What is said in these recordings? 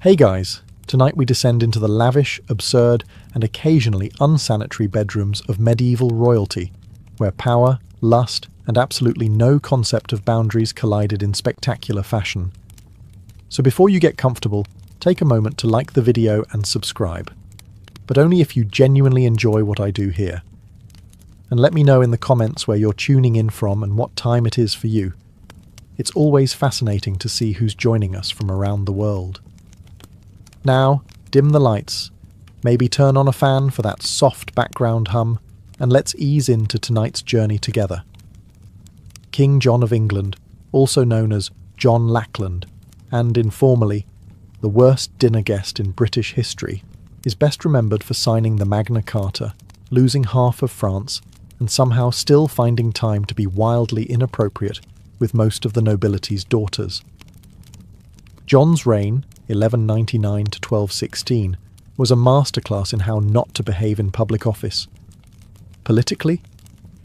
Hey guys, tonight we descend into the lavish, absurd, and occasionally unsanitary bedrooms of medieval royalty, where power, lust, and absolutely no concept of boundaries collided in spectacular fashion. So before you get comfortable, take a moment to like the video and subscribe. But only if you genuinely enjoy what I do here. And let me know in the comments where you're tuning in from and what time it is for you. It's always fascinating to see who's joining us from around the world. Now, dim the lights, maybe turn on a fan for that soft background hum, and let's ease into tonight's journey together. King John of England, also known as John Lackland, and informally, the worst dinner guest in British history, is best remembered for signing the Magna Carta, losing half of France, and somehow still finding time to be wildly inappropriate with most of the nobility's daughters. John's reign, 1199 to 1216, was a masterclass in how not to behave in public office. Politically,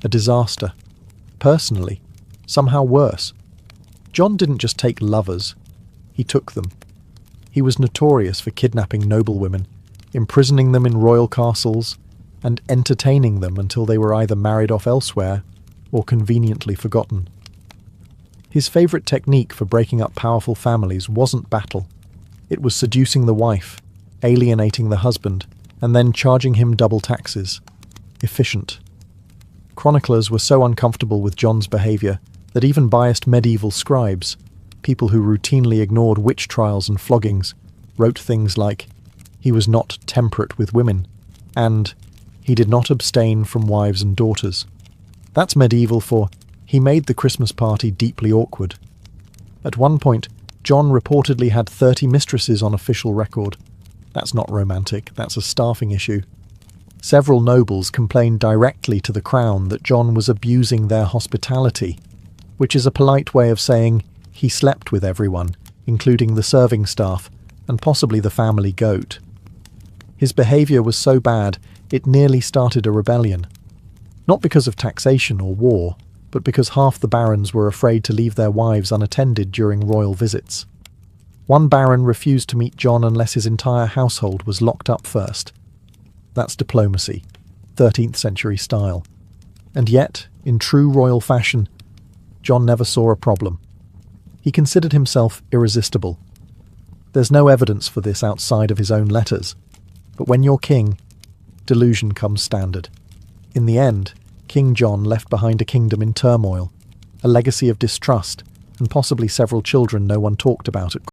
a disaster. Personally, somehow worse. John didn't just take lovers, he took them. He was notorious for kidnapping noblewomen, imprisoning them in royal castles, and entertaining them until they were either married off elsewhere or conveniently forgotten. His favourite technique for breaking up powerful families wasn't battle. It was seducing the wife, alienating the husband, and then charging him double taxes. Efficient. Chroniclers were so uncomfortable with John's behaviour that even biased medieval scribes, people who routinely ignored witch trials and floggings, wrote things like, "He was not temperate with women," and "He did not abstain from wives and daughters." That's medieval for, "He made the Christmas party deeply awkward." At one point, John reportedly had 30 mistresses on official record. That's not romantic, that's a staffing issue. Several nobles complained directly to the crown that John was abusing their hospitality, which is a polite way of saying he slept with everyone, including the serving staff, and possibly the family goat. His behaviour was so bad, it nearly started a rebellion. Not because of taxation or war, but because half the barons were afraid to leave their wives unattended during royal visits. One baron refused to meet John unless his entire household was locked up first. That's diplomacy, 13th century style. And yet, in true royal fashion, John never saw a problem. He considered himself irresistible. There's no evidence for this outside of his own letters, but when you're king, delusion comes standard. In the end, King John left behind a kingdom in turmoil, a legacy of distrust, and possibly several children no one talked about at